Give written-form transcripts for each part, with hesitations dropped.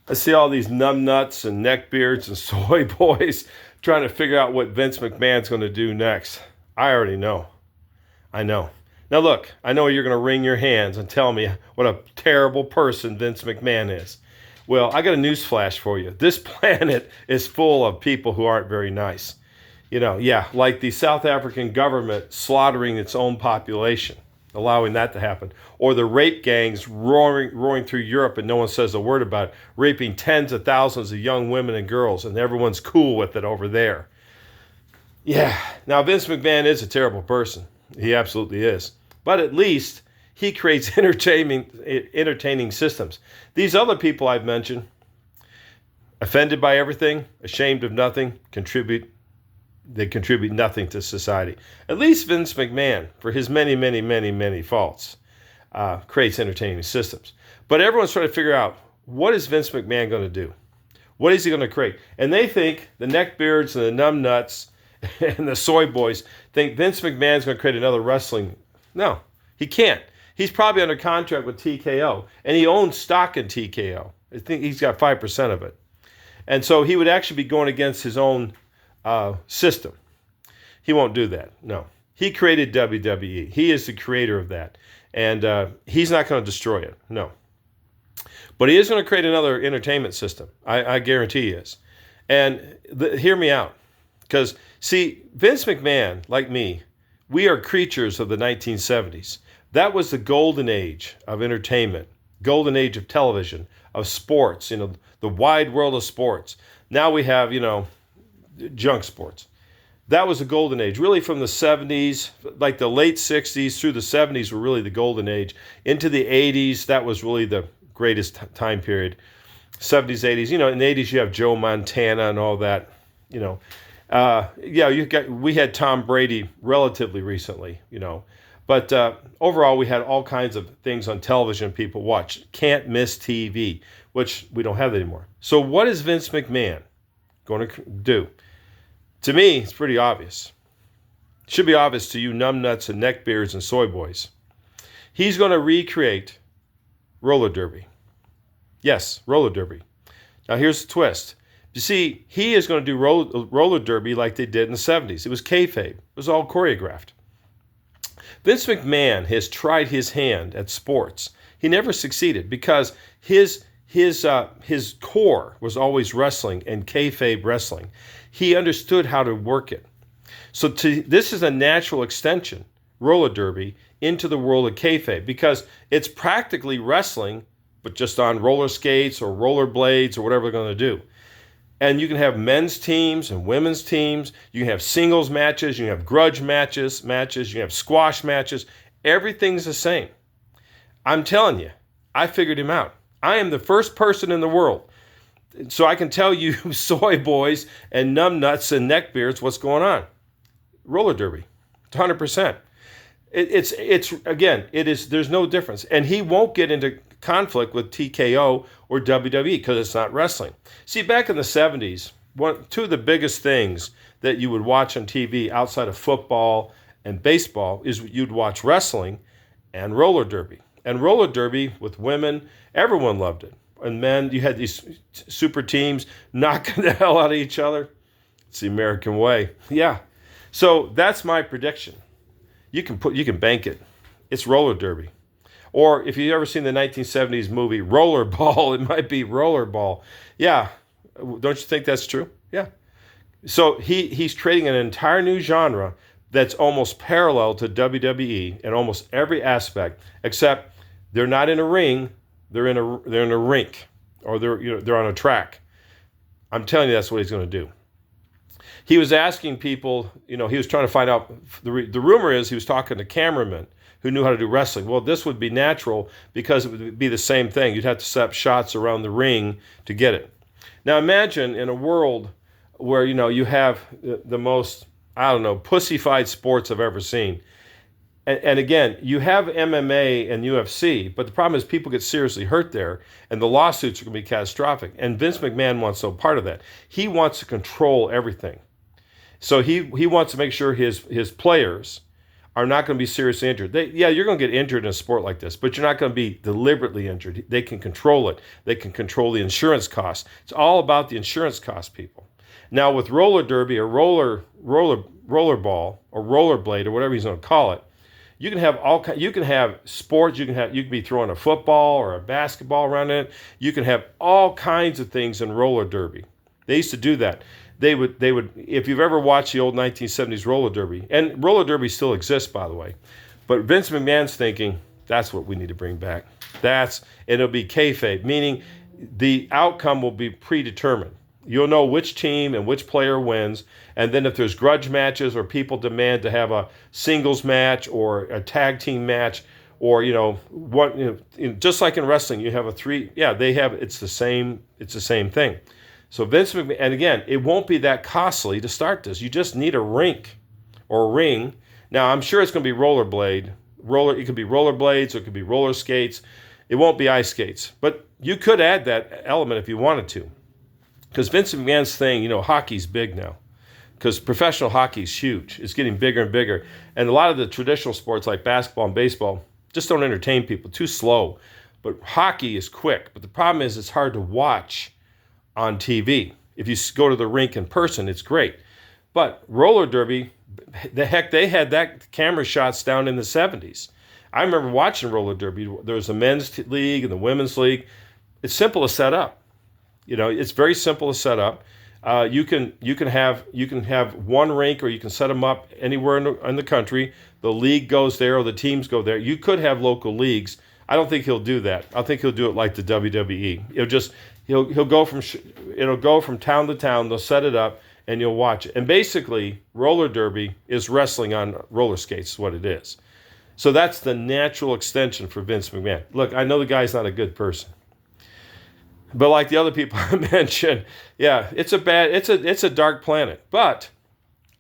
I see all these numbnuts and neckbeards and soy boys trying to figure out what Vince McMahon's going to do next. I already know. I know. Now look, I know you're going to wring your hands and tell me what a terrible person Vince McMahon is. Well, I got a news flash for you. This planet is full of people who aren't very nice. Yeah, like the South African government slaughtering its own population, allowing that to happen. Or the rape gangs roaring through Europe and no one says a word about it, raping tens of thousands of young women and girls, and everyone's cool with it over there. Yeah, now Vince McMahon is a terrible person. He absolutely is. But at least he creates entertaining systems. These other people I've mentioned, offended by everything, ashamed of nothing, contribute nothing to society. At least Vince McMahon, for his many, many, many, many faults, creates entertaining systems. But everyone's trying to figure out, what is Vince McMahon going to do? What is he going to create? And they think, the neckbeards and the numbnuts and the soy boys think Vince McMahon's going to create another wrestling. No, he can't. He's probably under contract with TKO, and he owns stock in TKO. I think he's got 5% of it. And so he would actually be going against his own system. He won't do that. No. He created WWE. He is the creator of that. And he's not going to destroy it. No. But he is going to create another entertainment system. I guarantee he is. And hear me out. Because, see, Vince McMahon, like me, we are creatures of the 1970s. That was the golden age of entertainment, golden age of television, of sports, the wide world of sports. Now we have, junk sports. That was the golden age, really from the 70s, like the late 60s through the 70s were really the golden age. Into the 80s, that was really the greatest time period. 70s, 80s, in the 80s you have Joe Montana and all that, we had Tom Brady relatively recently, But overall, we had all kinds of things on television people watch. Can't miss TV, which we don't have that anymore. So what is Vince McMahon going to do? To me, it's pretty obvious. It should be obvious to you numbnuts and neckbeards and soy boys. He's going to recreate roller derby. Yes, roller derby. Now here's the twist. You see, he is going to do roller derby like they did in the 70s. It was kayfabe. It was all choreographed. Vince McMahon has tried his hand at sports. He never succeeded because his core was always wrestling and kayfabe wrestling. He understood how to work it. So this is a natural extension, roller derby, into the world of kayfabe because it's practically wrestling, but just on roller skates or roller blades or whatever they're going to do. And you can have men's teams and women's teams. You can have singles matches. You can have grudge matches. You can have squash matches. Everything's the same. I'm telling you, I figured him out. I am the first person in the world. So I can tell you soy boys and numbnuts and neckbeards what's going on. Roller derby, 100%. There's no difference. And he won't get into conflict with TKO or WWE because it's not wrestling. See, back in the 70s, two of the biggest things that you would watch on TV outside of football and baseball is you'd watch wrestling and roller derby. And roller derby with women, everyone loved it. And men, you had these super teams knocking the hell out of each other. It's the American way. Yeah. So that's my prediction. You can bank it. It's roller derby. Or if you've ever seen the 1970s movie Rollerball, it might be Rollerball. Yeah. Don't you think that's true? Yeah. So he's creating an entire new genre that's almost parallel to WWE in almost every aspect, except they're not in a ring, they're in a rink, or they're on a track. I'm telling you, that's what he's going to do. He was asking people, he was trying to find out. The rumor is he was talking to cameramen who knew how to do wrestling. Well, this would be natural because it would be the same thing. You'd have to set up shots around the ring to get it. Now imagine in a world where, you have the most, pussyfied sports I've ever seen. And again, you have MMA and UFC, but the problem is people get seriously hurt there, and the lawsuits are going to be catastrophic. And Vince McMahon wants no part of that. He wants to control everything. So he wants to make sure his players are not going to be seriously injured. You're going to get injured in a sport like this, but you're not going to be deliberately injured. They can control it. They can control the insurance costs. It's all about the insurance costs, people. Now with roller derby or roller ball or roller blade or whatever he's going to call it, you can have you can have sports. You can be throwing a football or a basketball around it. You can have all kinds of things in roller derby. They used to do that. They would if you've ever watched the old 1970s roller derby, and roller derby still exists, by the way, but Vince McMahon's thinking that's what we need to bring back. It'll be kayfabe, meaning the outcome will be predetermined. You'll know which team and which player wins, and then if there's grudge matches or people demand to have a singles match or a tag team match, or just like in wrestling, you have a three. Yeah, they have. It's the same thing. So Vince McMahon, and again, it won't be that costly to start this. You just need a rink or ring. Now I'm sure it's going to be rollerblade. It could be rollerblades, or it could be roller skates. It won't be ice skates, but you could add that element if you wanted to. Because Vince McMahon's thing, hockey's big now. Because professional hockey's huge. It's getting bigger and bigger. And a lot of the traditional sports like basketball and baseball just don't entertain people. Too slow. But hockey is quick. But the problem is it's hard to watch on TV. If you go to the rink in person, it's great. But roller derby, they had that camera shots down in the 70s. I remember watching roller derby. There was a men's league and the women's league. It's simple to set up. It's very simple to set up. You can have one rink, or you can set them up anywhere in the country. The league goes there, or the teams go there. You could have local leagues. I don't think he'll do that. I think he'll do it like the WWE. It'll go from town to town. They'll set it up, and you'll watch it. And basically, roller derby is wrestling on roller skates. Is what it is. So that's the natural extension for Vince McMahon. Look, I know the guy's not a good person. But like the other people I mentioned, yeah, it's a dark planet. But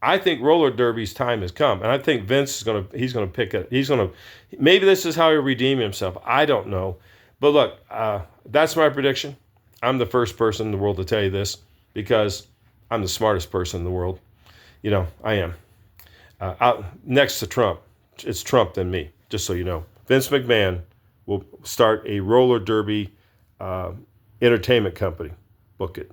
I think roller derby's time has come, and I think Vince he's gonna pick it. Maybe this is how he'll redeem himself. I don't know, but look, that's my prediction. I'm the first person in the world to tell you this because I'm the smartest person in the world. I am. Next to Trump, it's Trump than me. Just so you know, Vince McMahon will start a roller derby entertainment company. Book it.